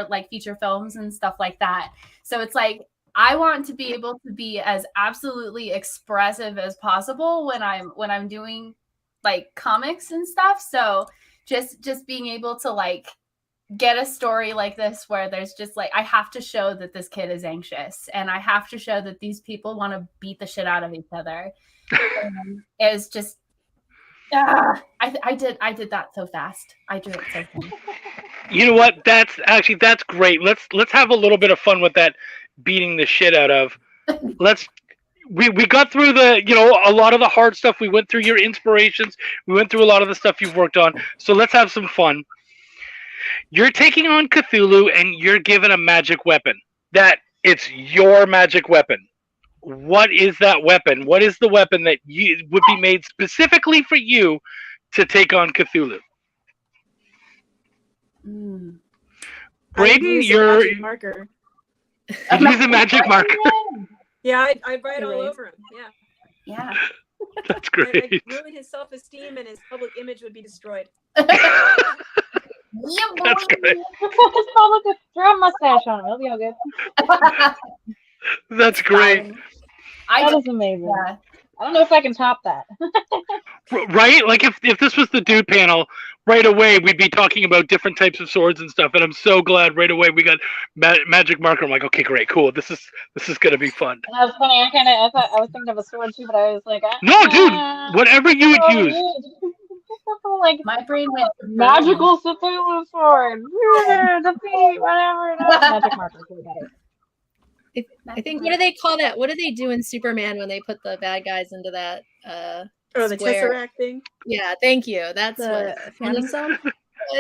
like feature films and stuff like that. So it's like I want to be able to be as absolutely expressive as possible when I'm doing like comics and stuff. So just being able to like get a story like this where there's just like, I have to show that this kid is anxious, and I have to show that these people want to beat the shit out of each other. It's just, I did that so fast. I drew it so fast. You know what? That's great. Let's have a little bit of fun with that beating the shit out of. We got through a lot of the hard stuff. We went through your inspirations. We went through a lot of the stuff you've worked on. So let's have some fun. You're taking on Cthulhu, and you're given a magic weapon. That it's your magic weapon. What is that weapon? What is the weapon that would be made specifically for you to take on Cthulhu? Braden, you're magic marker. You use a magic marker. Yeah, I'd write all over him. Yeah. That's great. I'd ruin his self-esteem, and his public image would be destroyed. Yeah, That's great. Throw a mustache on him. He'll be all good. That's great. That is amazing. Yeah. I don't know if I can top that. Right? Like if this was the dude panel, right away we'd be talking about different types of swords and stuff. And I'm so glad right away we got magic marker. I'm like, okay, great, cool. This is gonna be fun. And that was funny. I was thinking of a sword too, but I was like, No, dude, whatever you would use. Like My brain went magical Cthulhu sword, defeat, whatever. No, magic marker is way better. I think, what do they call that? What do they do in Superman when they put the bad guys into that the square? Tesseract thing. Yeah, thank you. That's The what Phantom Zone?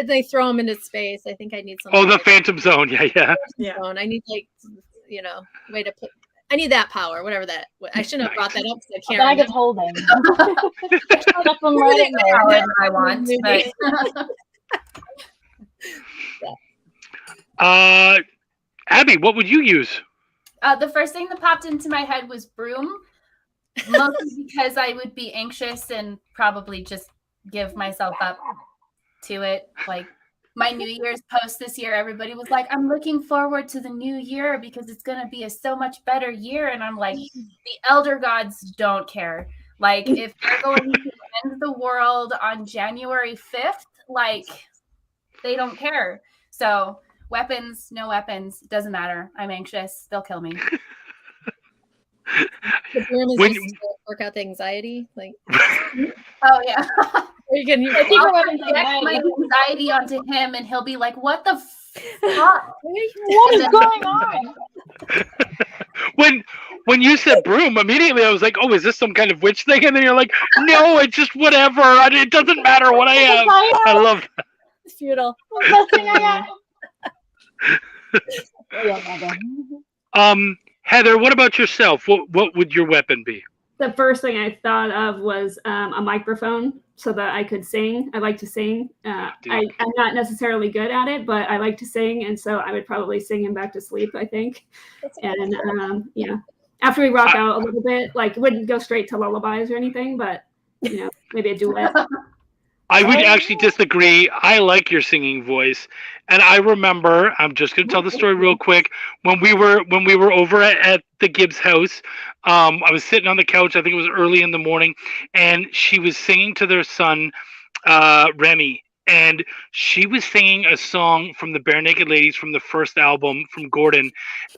they throw them into space. I think I need some. Oh, the Phantom Zone. Yeah. Zone. I need way to put. I need that power, whatever that. I shouldn't have brought that up because I can't. Bag of holding. That's them right in the power there. that I want. But... Abby, what would you use? The first thing that popped into my head was broom, mostly because I would be anxious and probably just give myself up to it. Like my New Year's post this year, everybody was like, I'm looking forward to the new year because it's going to be a so much better year. And I'm like, the elder gods don't care. Like if they're going to end the world on January 5th, like they don't care. So weapons, no weapons, doesn't matter. I'm anxious. They'll kill me. The broom is just to work out the anxiety. Like, oh yeah. You can I'll project my anxiety onto him, and he'll be like, "What the fuck? What is going on?" When you said broom, immediately I was like, "Oh, is this some kind of witch thing?" And then you're like, "No, it's just whatever. It doesn't matter what I have." I love that. It's futile. Heather, what about yourself? What would your weapon be? The first thing I thought of was a microphone so that I could sing. I like to sing. I'm not necessarily good at it, but I like to sing, and so I would probably sing him back to sleep, I think. And after we rock out a little bit, like wouldn't go straight to lullabies or anything, but maybe a duet. I would actually disagree. I like your singing voice, and I remember. I'm just going to tell the story real quick. When we were over at the Gibbs house, I was sitting on the couch. I think it was early in the morning, and she was singing to their son, Remy, and she was singing a song from the Bare Naked Ladies from the first album from Gordon,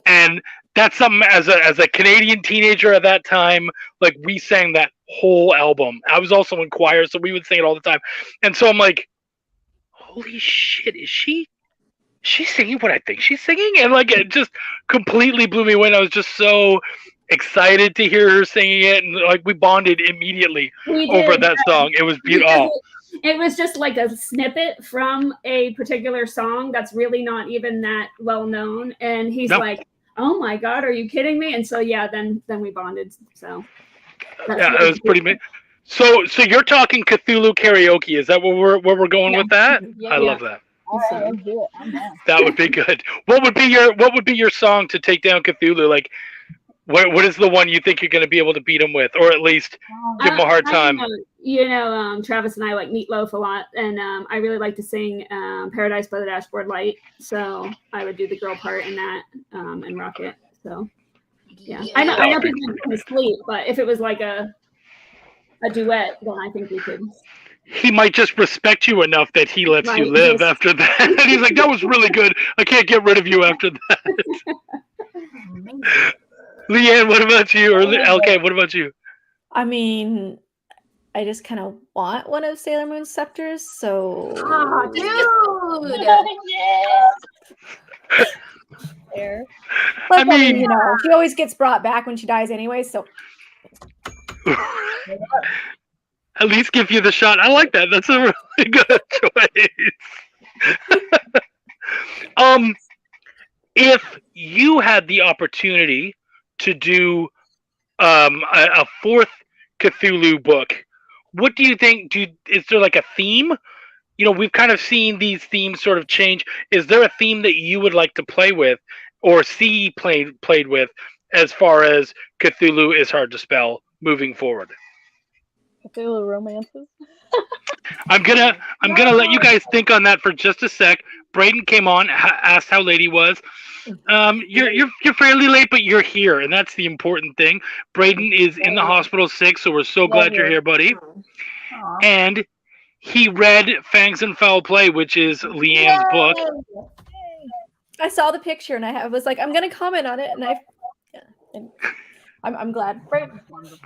and that's something as a Canadian teenager at that time, like we sang that whole album. I was also in choir, so we would sing it all the time. And so I'm like, holy shit, is she singing what I think she's singing? And like it just completely blew me away. And I was just so excited to hear her singing it, and like we bonded immediately over that song. It was beautiful. It was just like a snippet from a particular song that's really not even that well known. And he's like, oh my God, are you kidding me? And so, then we bonded. So yeah, it was pretty big. So you're talking Cthulhu karaoke. Is that where we're going with that? I love that. All right, let's do it. That would be good. What would be your song to take down Cthulhu? Like, what is the one you think you're going to be able to beat him with, or at least give him a hard time? Travis and I like Meatloaf a lot, and I really like to sing "Paradise by the Dashboard Light." So I would do the girl part in that and rock it. So I know people can sleep, but if it was like a duet, then I think we could. He might just respect you enough that he lets you live after that. And he's like, that was really good. I can't get rid of you after that. Leanne, what about you? Or LK, what about you? I mean, I just kind of want one of Sailor Moon's scepters, so... Oh, dude! There. But I mean, she always gets brought back when she dies anyway, so... At least give you the shot. I like that. That's a really good choice. If you had the opportunity to do a fourth Cthulhu book, what do you think? Is there like a theme? We've kind of seen these themes sort of change. Is there a theme that you would like to play with or see played with as far as Cthulhu is hard to spell moving forward? Cthulhu romances. I'm gonna let you guys think on that for just a sec. Braden came on, asked how late he was. You're fairly late, but you're here, and that's the important thing. Braden is in the hospital sick, so we're so glad you're here, buddy. Aw. And he read Fangs and Foul Play, which is Leanne's book. I saw the picture and I was like, I'm gonna comment on it, and I'm glad. Braden's wonderful.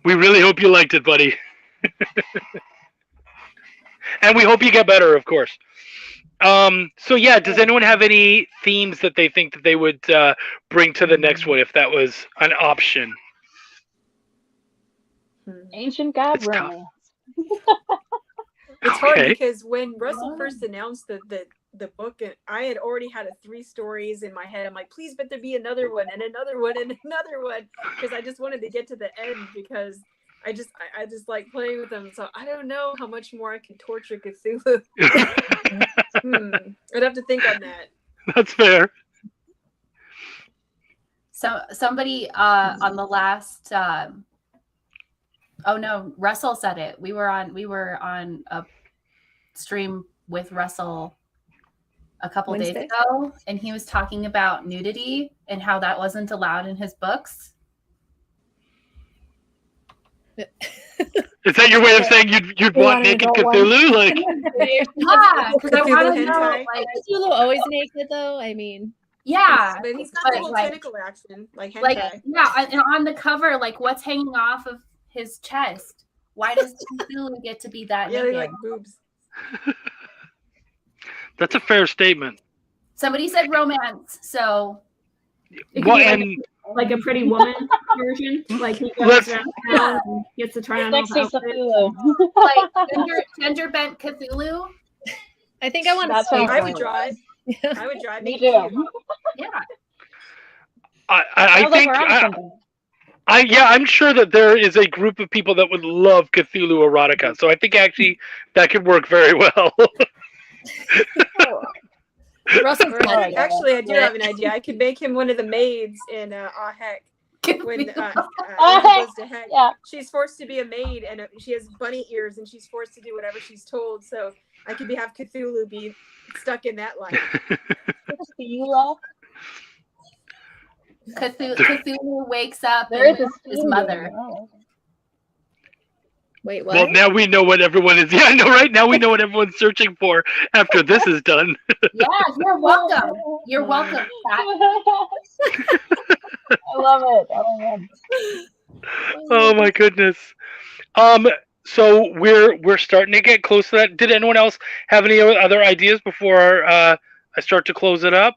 We really hope you liked it, buddy. And we hope you get better, of course. So yeah, does anyone have any themes that they think that they would bring to the next one if that was an option? Ancient God It's tough. romance. It's hard Okay. because when Russell first announced the book, I had already had 3 stories in my head. I'm like, please, but there be another one and another one and another one, because I just wanted to get to the end, because I just like playing with them. So I don't know how much more I can torture Cthulhu. I'd have to think on that. That's fair. So somebody on the last oh no, Russell said it. We were on a stream with Russell a couple days Wednesday? ago, and he was talking about nudity and how that wasn't allowed in his books. Is that your way of saying you'd You want want an naked adult one? Cthulhu? Like, Yeah, because I Cthulhu want to know, hentai? like, Cthulhu always naked though. I mean, yeah, But he's got but the whole like- tentacle action, like hentai. like yeah, and on the cover, like what's hanging off of his chest? Why does Cthulhu get to be that Yeah, naked? they like boobs. that's a fair statement. Somebody said romance, so It could Well, be and like a Pretty Woman version. Like he Let's- goes around and gets to try on all Sexy the outfits. Cthulhu. like gender bent Cthulhu. I think I want to That say sounds I would right. drive. I would drive. Me me too. Yeah, I Sounds like think we're on something. I'm sure that there is a group of people that would love Cthulhu erotica. So I think actually that could work very well. Russell's Right. not- Actually, I do have an idea. I could make him one of the maids in Ah Heck. When Ava goes to Heck, Yeah. she's forced to be a maid, and she has bunny ears, and she's forced to do whatever she's told. So I could have Cthulhu be stuck in that life. Cthulhu. Cthulhu wakes up There and is a his steam mother. game. Oh. Wait, what? Well, now we know what everyone is. Yeah, I know, right? Now we know what everyone's searching for after this is done. Yeah, you're welcome. You're welcome. Pat. I love it. Oh my God. Oh my goodness. So we're starting to get close to that. Did anyone else have any other ideas before I start to close it up?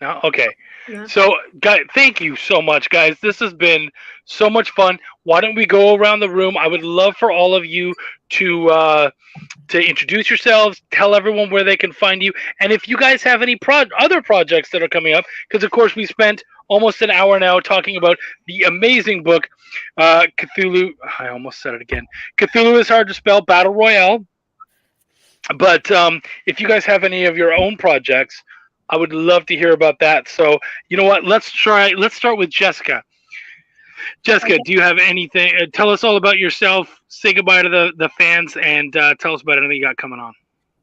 No? Okay. No. So, guys, thank you so much, guys. This has been so much fun. Why don't we go around the room? I would love for all of you to introduce yourselves, tell everyone where they can find you, and if you guys have any other projects that are coming up, because of course we spent almost an hour now talking about the amazing book, Cthulhu. I almost said it again. Cthulhu is Hard to Spell, Battle Royale. But if you guys have any of your own projects, I would love to hear about that. So, you know what? Let's start with Jessica. Jessica, do you have anything? Tell us all about yourself. Say goodbye to the fans, and tell us about anything you got coming on.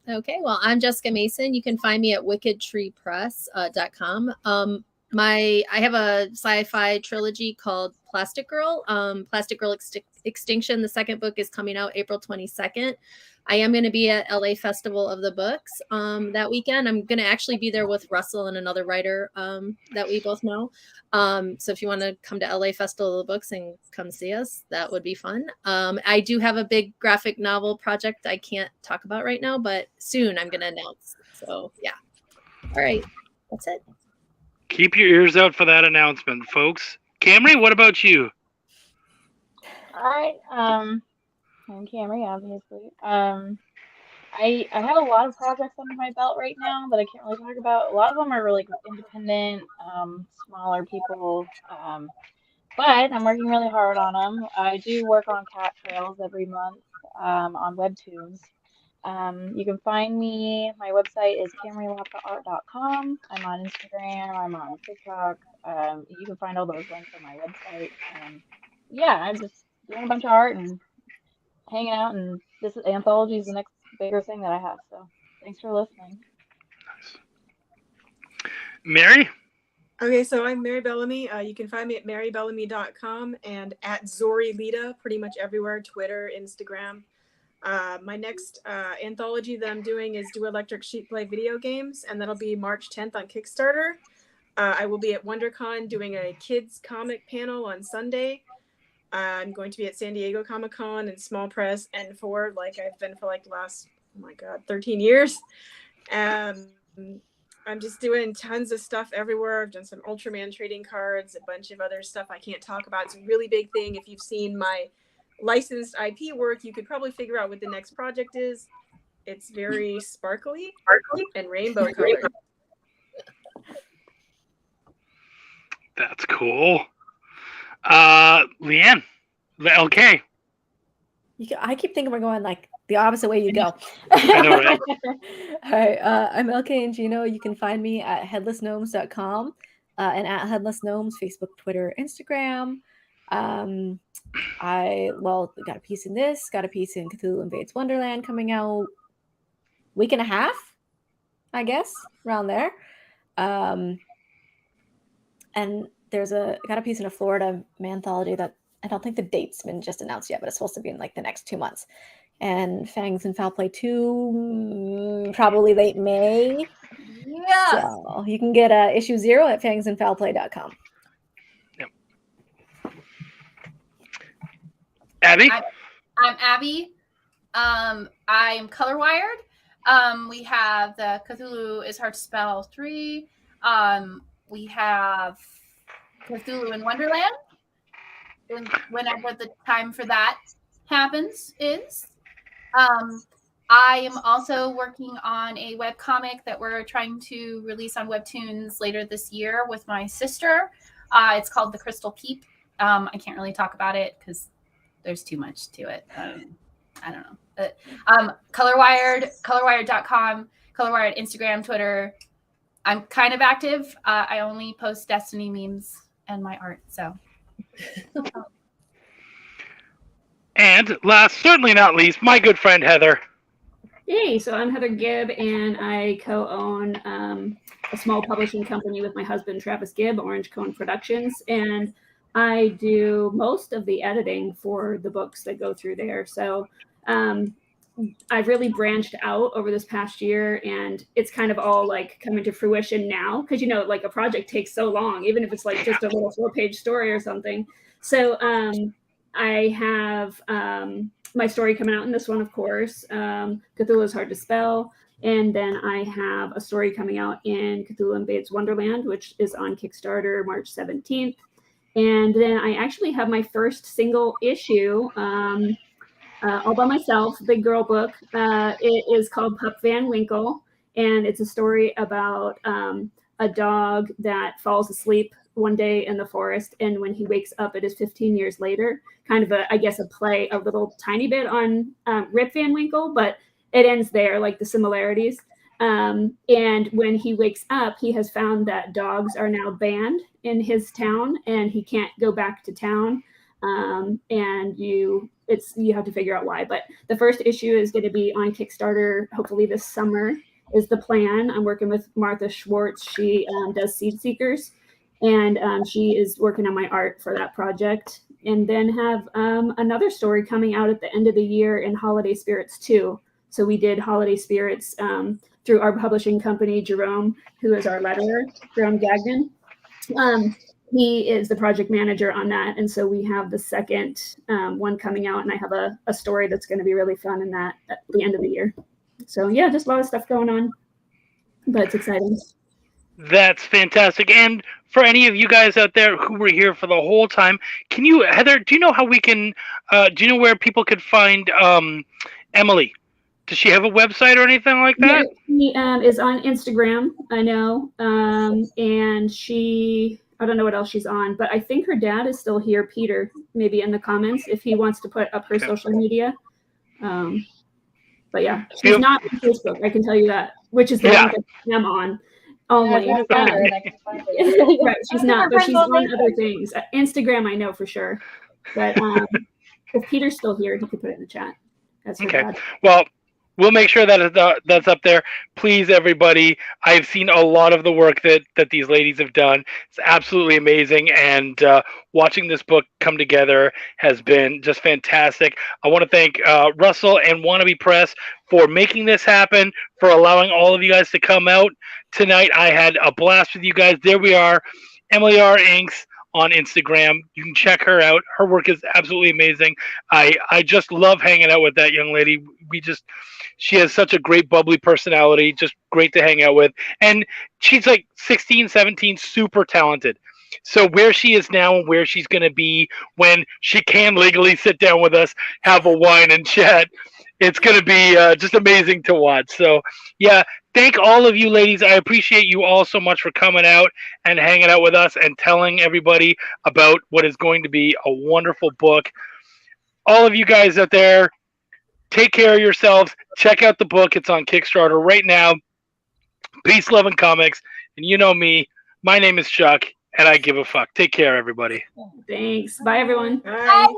Okay, well, I'm Jessica Mason. You can find me at wickedtreepress.com. I have a sci-fi trilogy called Plastic Girl. Plastic Girl Extinction. The second book is coming out April 22nd. I am going to be at LA Festival of the Books that weekend. I'm going to actually be there with Russell and another writer that we both know. So if you want to come to LA Festival of the Books and come see us, that would be fun. I do have a big graphic novel project I can't talk about right now, but soon I'm going to announce. So yeah. All right. That's it. Keep your ears out for that announcement, folks. Camry, what about you? All right. I'm Camry, obviously. I have a lot of projects under my belt right now that I can't really talk about. A lot of them are really independent, smaller people. But I'm working really hard on them. I do work on cat trails every month on Webtoons. You can find me. My website is CamryLapkaArt.com. I'm on Instagram. I'm on TikTok. You can find all those links on my website. yeah, I'm just doing a bunch of art and hanging out, and this anthology is the next bigger thing that I have. So thanks for listening. Mary? Okay, so I'm Mary Bellamy. You can find me at marybellamy.com and at Zorilita, pretty much everywhere, Twitter, Instagram. My next anthology that I'm doing is Do Electric Sheep Play Video Games, and that'll be March 10th on Kickstarter. I will be at WonderCon doing a kids comic panel on Sunday. I'm going to be at San Diego Comic-Con and Small Press N4, like I've been for like the last, 13 years. I'm just doing tons of stuff everywhere. I've done some Ultraman trading cards, a bunch of other stuff I can't talk about. It's a really big thing. If you've seen my licensed IP work, you could probably figure out what the next project is. It's very sparkly and rainbow colored. That's cool. Leanne, the LK. I keep thinking we're going like the opposite way you go. I know, right? All right. I'm LK and Gino. You can find me at headlessgnomes.com and at Headless Gnomes, Facebook, Twitter, Instagram. Got a piece in this, got a piece in Cthulhu Invades Wonderland coming out week and a half, I guess, around there. And got a piece in a Florida anthology that I don't think the date's been just announced yet, but it's supposed to be in like the next 2 months. And Fangs and Foul Play 2, probably late May. Yeah. So you can get issue 0 at fangsandfoulplay.com. Yep. Abby? I'm Abby. I'm color wired. We have the Cthulhu is Hard to Spell 3. We have Cthulhu in Wonderland. Whenever the time for that happens is. I am also working on a webcomic that we're trying to release on Webtoons later this year with my sister. It's called The Crystal Peep. I can't really talk about it because there's too much to it. I don't know. But, colorwired.com, colorwired Instagram, Twitter. I'm kind of active. I only post Destiny memes and my art, so. And last, certainly not least, my good friend Heather. Hey, so I'm Heather Gibb, and I co-own a small publishing company with my husband, Travis Gibb, Orange Cone Productions, and I do most of the editing for the books that go through there. So I've really branched out over this past year, and it's kind of all like coming to fruition now because, you know, like a project takes so long, even if it's like just a little 4-page story or something. So I have my story coming out in this one, of course. Cthulhu is Hard to Spell. And then I have a story coming out in Cthulhu Invades Wonderland, which is on Kickstarter March 17th. And then I actually have my first single issue all by myself, big girl book. It is called Pup Van Winkle, and it's a story about a dog that falls asleep one day in the forest, and when he wakes up, it is 15 years later. Kind of a play a little tiny bit on Rip Van Winkle, but it ends there, like the similarities. And when he wakes up, he has found that dogs are now banned in his town, and he can't go back to town. And you have to figure out why. But the first issue is going to be on Kickstarter, hopefully this summer is the plan. I'm working with Martha Schwartz. She does Seed Seekers, and she is working on my art for that project. And then have another story coming out at the end of the year in Holiday Spirits 2. So we did Holiday Spirits through our publishing company, Jerome, who is our letterer, Jerome Gagnon. He is the project manager on that. And so we have the second one coming out, and I have a story that's going to be really fun in that at the end of the year. So yeah, just a lot of stuff going on, but it's exciting. That's fantastic. And for any of you guys out there who were here for the whole time, can you, Heather, do you know how we can, do you know where people could find Emily? Does she have a website or anything like that? Yeah, she is on Instagram, I know. And I don't know what else she's on, but I think her dad is still here, Peter, maybe in the comments if he wants to put up her social media. But yeah, she's not on Facebook, I can tell you that, which is the one that I'm on. Only. Right, she's not, but she's on other things. Instagram, I know for sure. But if Peter's still here, he could put it in the chat. That's Okay. bad. Well, we'll make sure that that's up there. Please, everybody. I've seen a lot of the work that these ladies have done. It's absolutely amazing. And watching this book come together has been just fantastic. I want to thank Russell and Wannabe Press for making this happen, for allowing all of you guys to come out tonight. I had a blast with you guys. There we are. Emily R. Inks on Instagram. You can check her out. Her work is absolutely amazing. I just love hanging out with that young lady. She has such a great bubbly personality, just great to hang out with. And she's like 16, 17, super talented. So where she is now and where she's going to be when she can legally sit down with us, have a wine and chat, it's going to be just amazing to watch. So yeah, thank all of you ladies. I appreciate you all so much for coming out and hanging out with us and telling everybody about what is going to be a wonderful book. All of you guys out there, take care of yourselves. Check out the book. It's on Kickstarter right now. Peace, love, and comics. And you know me. My name is Chuck, and I give a fuck. Take care, everybody. Thanks. Bye, everyone. Bye.